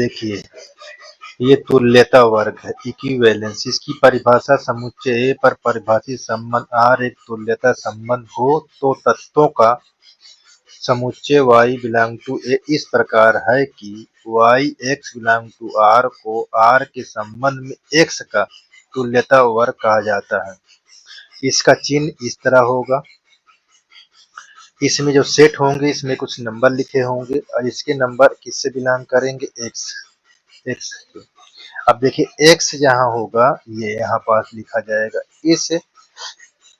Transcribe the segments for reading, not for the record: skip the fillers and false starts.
देखिए, ये तुल्यता वर्ग है, इक्विवेलेंस। इसकी परिभाषा समुच्चय ए पर परिभाषित संबंध R एक तुल्यता संबंध हो तो तत्वों का समुच्चय y बिलोंग टू ए इस प्रकार है कि y x belong to R को R के संबंध में x का तुल्यता वर्ग कहा जाता है। इसका चिन्ह इस तरह होगा, इसमें जो सेट होंगे इसमें कुछ नंबर लिखे होंगे और इसके नंबर किससे बिलोंग करेंगे, x। अब देखिए x जहाँ होगा ये यहाँ पास लिखा जाएगा,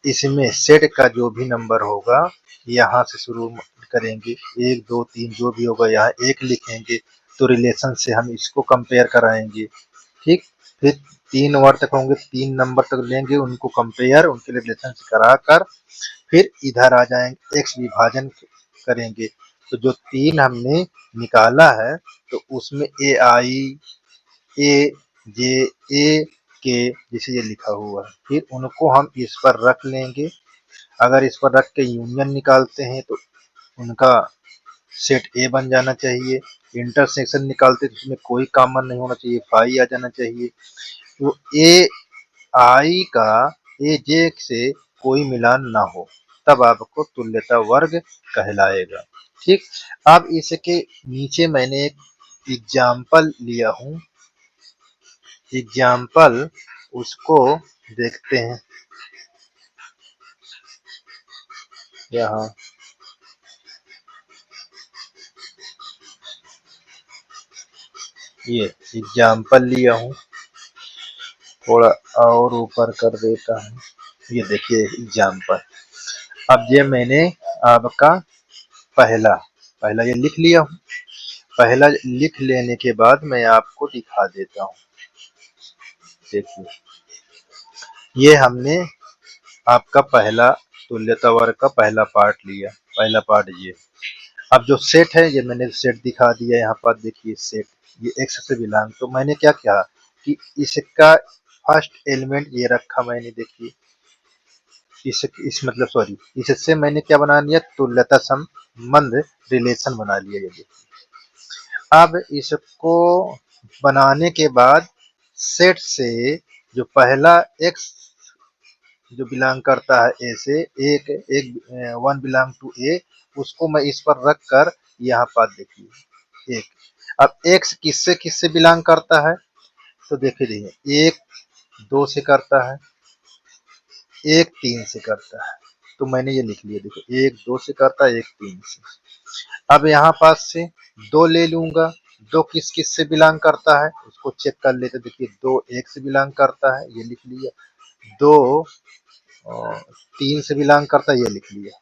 इसमें सेट का जो भी नंबर होगा यहाँ से शुरू करेंगे, 1 2 3 जो भी होगा यहाँ 1 लिखेंगे, तो रिलेशन से हम इसको कंपेयर कराएंगे। ठीक, फिर 3 वर्ड तक होंगे, 3 नंबर तक लेंगे, उनको कंपेयर, उनके रिलेशन से कराकर फिर इधर आ जाएंगे, x विभाजन करेंगे। तो जो 3 हमने निकाला है तो उसमें ए आई ए जे ए के जैसे ये लिखा हुआ है, फिर उनको हम इस पर रख लेंगे। अगर इस पर रख के यूनियन निकालते हैं तो उनका सेट ए बन जाना चाहिए। इंटरसेक्शन निकालते तो उसमें कोई कॉमन नहीं होना चाहिए, फाई आ जाना चाहिए। तो ए आई का ए जे से कोई मिलान ना हो तब आपको तुल्यता वर्ग कहलाएगा। ठीक, अब इसके नीचे मैंने एक एग्जाम्पल लिया हूँ, एग्जाम्पल उसको देखते हैं। यहाँ ये एग्जाम्पल लिया हूँ, थोड़ा और ऊपर कर देता हूँ। ये देखिए एग्जाम्पल, अब ये मैंने आपका पहला ये लिख लिया हूँ। पहला लिख लेने के बाद मैं आपको दिखा देता हूँ। देखिए, ये हमने आपका पहला तुल्यता वर्ग का पहला पार्ट लिया, पहला पार्ट ये। अब जो सेट है ये मैंने सेट दिखा दिया यहाँ पर, देखिए सेट ये x से बिलोंग, तो मैंने क्या किया कि इसका फर्स्ट एलिमेंट ये रखा मैंने, देखिए इस मतलब सॉरी इससे मैंने क्या बना लिया, तुल्यता संबंध रिलेशन बना लिया। ये देखिए, अब इसको बनाने के बाद सेट से जो पहला x जो बिलोंग करता है ए से, एक 1 बिलोंग टू ए, उसको मैं इस पर रख कर यहाँ पर देखिए एक। अब x किससे किससे बिलोंग करता है, तो देखिए 1 2 से करता है, 1 3 से करता है, तो मैंने ये लिख लिया। देखो 1 2 से करता है, 1 3 से। अब यहाँ पास से 2 ले लूंगा, 2 किस किस से बिलोंग करता है उसको चेक कर लेते। देखिए 2 1 से बिलोंग करता है, ये लिख लिया। 2 3 से बिलोंग करता है, ये लिख लिया।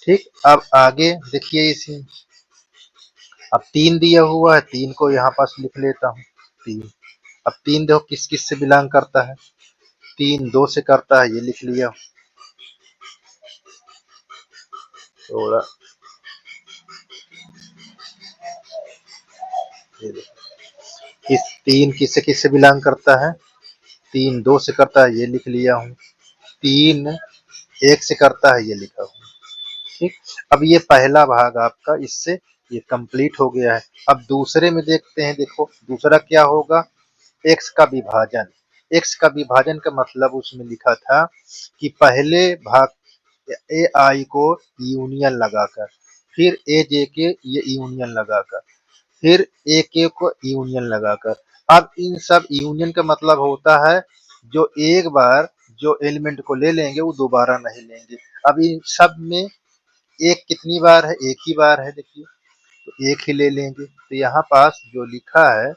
ठीक, अब आगे देखिए इसी, अब 3 दिया हुआ है, 3 को यहाँ पास लिख लेता हूँ 3। अब 3 देखो किस किस से बिलोंग करता है, 3 2 से करता है, ये लिख लिया। थोड़ा इस 3 किससे बिलोंग करता है, 3 2 से करता है, ये लिख लिया हूँ। 3 1 से करता है, ये लिखा हूँ। ठीक, अब ये पहला भाग आपका इससे ये कंप्लीट हो गया है। अब दूसरे में देखते हैं। देखो दूसरा क्या होगा, x का विभाजन। x का विभाजन का मतलब उसमें लिखा था कि पहले भाग ए आई को यूनियन लगाकर, फिर ए जे के ये यूनियन लगाकर, फिर ए के को यूनियन लगाकर। अब इन सब यूनियन का मतलब होता है जो एक बार जो एलिमेंट को ले लेंगे वो दोबारा नहीं लेंगे। अब इन सब में एक कितनी बार है, एक ही बार है, देखिए तो एक ही ले लेंगे। तो यहाँ पास जो लिखा है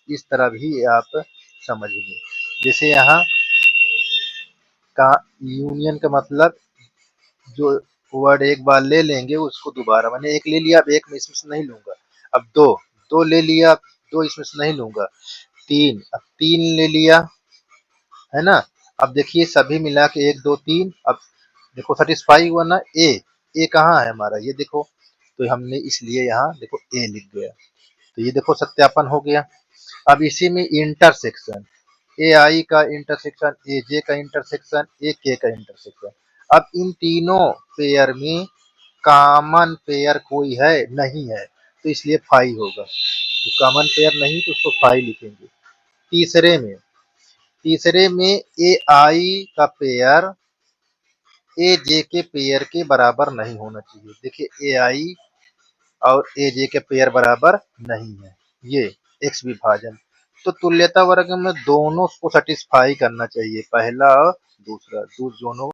इस तरह भी आप समझ लें। जैसे यहाँ का यूनियन का मतलब जो वर्ड एक बार ले लेंगे उसको दोबारा, मैंने एक ले लिया, अब एक में इसमें से नहीं लूंगा। अब दो दो ले लिया, अब दो इसमें से नहीं लूंगा। 3 अब 3 ले लिया, है ना। अब देखिए सभी मिला के 1 2 3, अब देखो सेटिस्फाई हुआ ना। ए कहाँ है हमारा, ये देखो, तो हमने इसलिए यहाँ देखो ए लिख गया, तो ये देखो सत्यापन हो गया। अब इसी में इंटरसेक्शन, ए आई का इंटरसेक्शन, ए जे का इंटरसेक्शन, ए के का इंटरसेक्शन। अब इन तीनों पेयर में कॉमन पेयर कोई है नहीं है, तो इसलिए फाई होगा। जो कॉमन पेयर नहीं तो उसको फाई लिखेंगे। तीसरे में ए आई का पेयर ए जे के पेयर के बराबर नहीं होना चाहिए। देखिए ए आई और ए जे के पेयर बराबर नहीं है, ये एक्स विभाजन। तो तुल्यता वर्ग में दोनों को सेटिस्फाई करना चाहिए, पहला और दूसरा दोनों